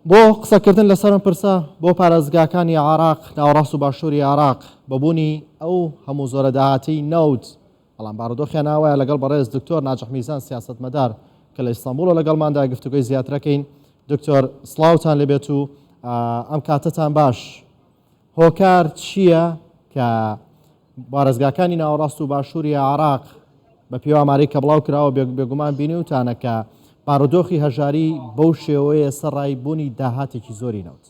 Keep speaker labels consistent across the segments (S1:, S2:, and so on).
S1: بۆ قسەکردن لەسەرم پرسە بۆ پارێزگاکانی عێراق ناوەڕاست و باشووری عێراق بەبوونی ئەو هەموو زۆرە داهاتی نەوت بەڵام بارودۆخیان ناوایە لەگەڵ بەڕێز دکتۆر ناجح میزان سیاسەتمەدار کە لە ئیستانبوڵ لەگەڵماندا گفتوگوی زیاترەکەین. دکتۆر سڵاوتان لێبێت و ئەم کاتتان باش. هۆکار چییە کە پارێزگاکانی ناوەڕاست و باشووری عێراق بە پێی ئامارەی کە بڵاو کراوە بێگومان بینیوتانە کە بارودۆخی هەژاری بەو شێوەیە سەرڕای بوونی داهاتێکی زۆری نەوت؟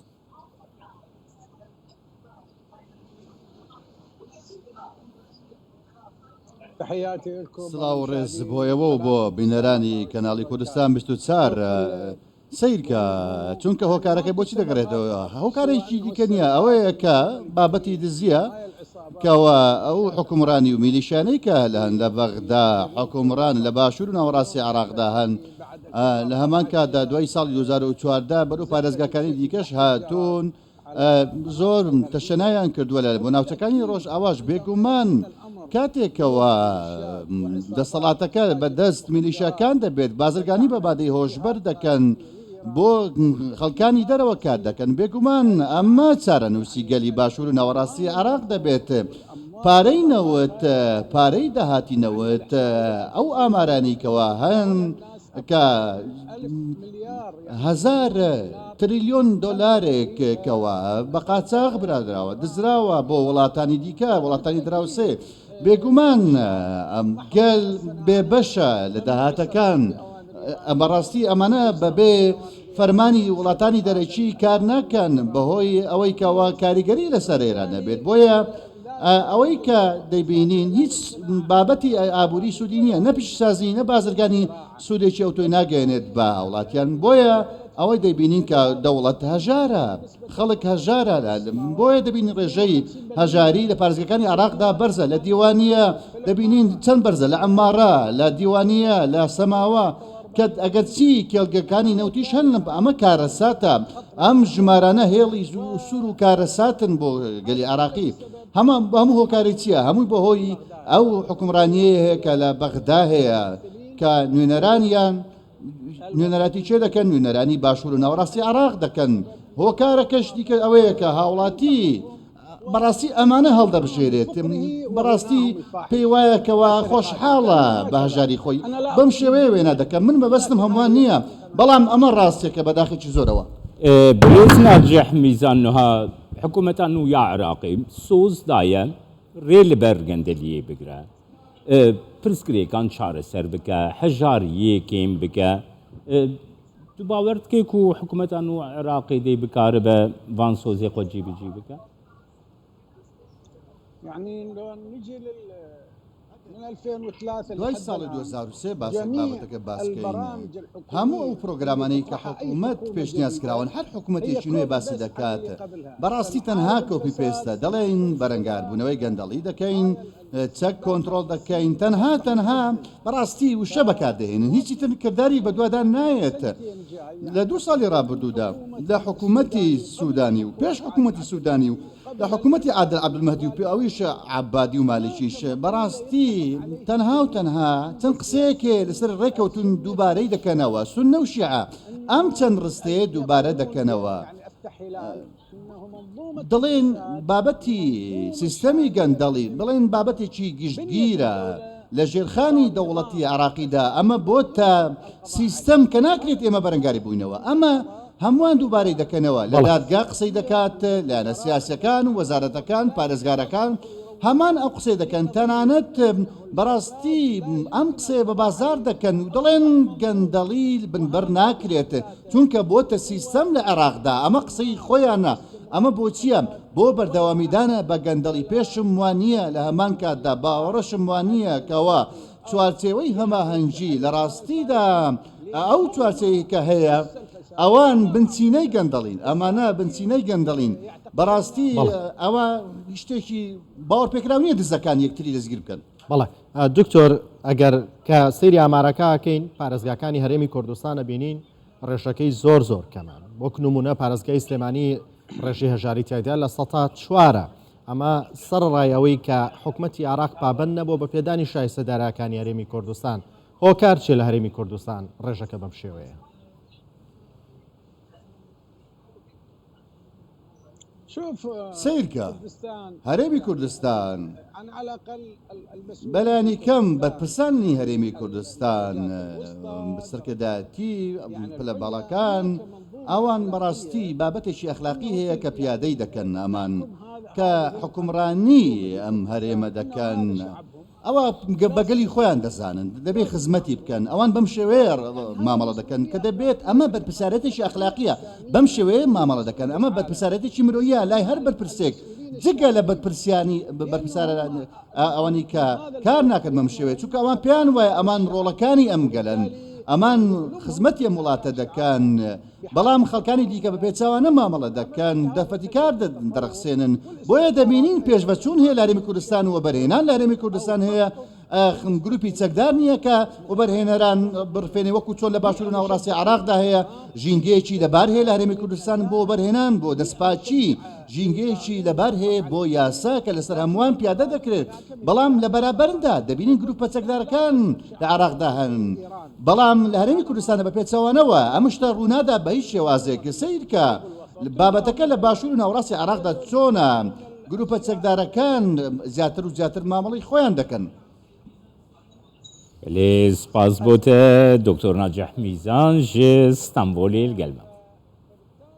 S2: سڵاو ڕێز بۆیەوە و بۆ بینەرانی کەناڵی کوردستان 24 سیرکە چونکە هۆکارەکەی بۆچی دەگەڕێتەوە هۆکارێکی دیکە نییە ئەوەیە کە بابەتی دزیە کەەوە ئەو حکومڕانی و میلیشانەی کە لە بەغدا حکومڕان لە باشوور و ناوەڕاستی عێراقدا هەن لە هەمان کاتدا دوای ساڵی 2014 بەرەو پارێزگاکانی دیکەش هاتوون زۆر تەشەنایان کردووە لە بۆ ناوچەکانی ڕۆژ ئاواش بێگومان کاتێکەوە دەسەڵاتەکە بەدەست میلیشەکان دەبێت بازرگانی بە بادەی هۆشبەر دەکەن بۆ خەڵکانی دەرەوە کار دەکەن بێگومان ئەمە چارەنووسی گەلی باشوور و ناوەڕاستی عێراق دەبێت پارەی نەوت پارەی داهاتی نەوت ئەو ئامارانی کەەوە هەن کە 1000 تریلیۆن دۆلارێکەوە بە قاچاغ برادراوە دزراوە بۆ وڵاتانی دیکە وڵاتانی دراوسێ بێگومان گەل بێبەشە لە داهاتەکان ئەمە ڕاستی ئەمانە بەبێ فەرمانی وڵاتانی دەرەکی کار ناکەن بەهۆی ئەوەی کەەوە کاریگەری لەسەر ئێران نەبێت بۆیە ئەوەی کە دەیبینین هیچ بابەتی ئابووری سوودی نییە نەپیشسازی نە بازرگانی سوودێکی ئەوتۆی ناگەێنێت بە وڵاتیان بۆیە ئەوەی دەیبینین کە دەوڵەت هەژارە خەڵک هەژارە بۆیە دەبینین ڕێژەی هەژاری لە پارێزگەکانی عێراقدا بەرزە لە دیوانیە دەبینین چەند بەرزە لە ئەمارە لە دیوانیە لە سەماوە کە ئەگەر چی کێڵگەکانی نەوتیش هەن ئەمە کارەساتە ئەم ژمارانە هێڵی سوور و کارەساتن بۆ گەلی عێراقی هەموو هۆکاری چییە هەمووی بەهۆی ئەو حکومڕانیە هەیە کە لە بەغدا هەیە کە نوێنەرانیان نوێنەراتی چێ دەکەن نوێنەرانی باشوور و ناوەڕاستی عێراق دەکەن هۆکارەکەش دیکە ئەوەیە کە هاوڵاتی بەڕاستی ئەمانە هەڵدەبژێرێت بەڕاستی پێی وایەکەوە خۆشحاڵە بە هەژاری خۆی بەم شێوەیە وێنە دەکەم من بەبەستم هەمووان نییە بەڵام ئەمە ڕاستێکە بەداخێکی زۆرەوە
S3: برێز ناجح میزانها حکوومەتان و یا عێراقی سۆز دایە ڕێ لەبەر گەندەلیێ بگرە پرسکرێکان چارەسەر بکە هەژار یەکێم بکە تو باوەردکێک و حکوومەتان و عێراقی دەی بکارە بە وان سۆزی خۆ جیبجی بکە
S2: دوای ساڵی 2023 بابەتەکە باسکەین هەموو ئەو پرۆگرامانەی کە حکوومەت پێشنیازکراون هەر حکوومەتێکی نوێ باسی دەکات بەڕاستی تەنها کۆپی پێستە دەڵێن بەرەنگاربوونەوەی گەندەڵی دەکەین چەک کۆنتترۆل دەکەین تەنها بەڕاستی وشە بەکاردەهێنن هیچی تر کردداری بە دووادان نایێت لە 2 ساڵی ڕابردوودا لە حکوومەتی سوودانی و پێش حکوومەتی سوودانی و لە حکوومەتی عادل عەبدولمەهدی و ئەویش عەبادی و مالیکیش بەڕاستی تەنها چەند قسەیەکێ لەسەر ڕێکەوتون دووبارەی دەکەنەوە سوننە و شیعە ئەم چەند ڕستەیە دووبارە دەکەنەوە دڵێن بابەتی سیستەمی گەندەڵی بڵێن بابەتێکی گشتگیرە لە ژێرخانی دەوڵەتی عێراقیدا ئەمە بۆ تا سیستەم کە ناکرێت ئێمە بەرەنگاری بووینەوە ئەمە هەمووان دووبارەی دەکەنەوە لە دادگا قسەی دەکات لایەنە سیاسەکان و وەزارەتەکان پارێزگارەکان هەمان ئەو قسەی دەکەن تەنانەت بەڕاستی ئەم قسەیە بە بازار دەکەن و دەڵێن گەندەڵی بنبەر ناکرێت چونکە بۆتە سیستەم لە عێراقدا ئەمە قسەی خۆیانە ئەمە بۆچیە بۆ بەردەوامیدانە بە گەندەڵی پێشم وانە لە هەمان کاتدا باوەڕەشم وانە کەەوە چوارچێوەی هەماهەنگی لە ڕاستیدا ئەو چوارچەیە کە هەیە ئەوان بنچینەی گەندەڵین ئەمانە بنچینەی گەندەڵین بەڕاستی ئەوە شتێکی باوەڕ پێکراونیە دزەکان یەکتری دەستگیر بکەن.
S1: بەڵێ دکتۆر ئەگەر کە سەیری ئامارەکەکەین پارێزگاکانی هەرێمی کوردستانە بینین ڕێژەکەی زۆر کەمان بۆ نمونە پارێزگای سلێمانی ڕێژی هەژاری تایدا لە ١04 ئەمە سەرڕایەوەی کە حکوومەتی عێراق پابەند نەبووە بە پێدانی شایستەدارەکانی هەرێمی کوردستان هۆکار چێ لە هەرێمی کوردستان ڕێژەکە بەم شێوەیە
S4: شوف
S2: سیرکە
S4: كردستان
S2: هەرێمی کوردستان
S4: على الأقل المسؤول
S2: بەلانی کەم بەرپرسانی هەرێمی کوردستان سەرکردایەتی پلە باڵەکان ئەوان بەڕاستی بابەتێکی ئەخلاقی هەیە کە پیادەی دەکەن ئەمان کە حکومڕانی ئەم هەرێمە دەکەن ئەوە بەگەلی خۆیان دەزانن دەبێت خزمەتی بکەن ئەوان بەم شێوەیە مامەڵە دەکەن کە دەبێت ئەمە بەرپرسارەتێکی ئەخلاقیە بەم شێوەیە مامەڵە دەکەن ئەمە بەرپرسارەتێکی مرۆیە لای هەر بەرپرسێک جگە لە بەرپرسیانی بەرپرسارە ئەوانی کە کار ناکەن بەم شێوەیە چونکە ئەوان پێیان وایە ئەمان ڕۆڵەکانی ئەم گەلن ئەمان خزمەتی وڵاتە دەکەن بەڵام خەڵکانی دیکە بە پێچاوانە مامەڵە دەکەن دەفەتی کار دەرەخسێنن بۆیە دەبینین پێشبەچوون هەیە لە هەرێمی کوردستان و بەرهێنان لە هەرێمی کوردستان هەیە گروپی چەکدار نییە کە وبەرهێنەران بڕفێنێ وەکو چۆن لە باشوور و ناوەڕاستی عراقدا هەیە ژینگەیەکی لەبار هەیە لە هەرێمی کوردستان بۆ بەرهێنان بۆ دەستپاچی ژینگەیەکی لەبار هەیە بۆ یاسا کە لەسەر هەمووان پیادە دەکرێت بەڵام لە بەرابەردا دەبینین گروپە چەکدارەکان لە عراقدا هەن بەڵام لە هەرێمی کوردستانە بە پێچەوانەوە ئەمشتە ڕوونادا بە هیچ شێوازێک سیرکە بابەتەکە لە باشوور و ناوەڕاستی عراقدا چۆنە گروپە چەکدارەکان زیاتر و زیاتر مامەڵی خۆیان دەکەن.
S3: سپاس بۆتە دکتۆر ناجەح میزان ژ ستانبۆلی گەلمە.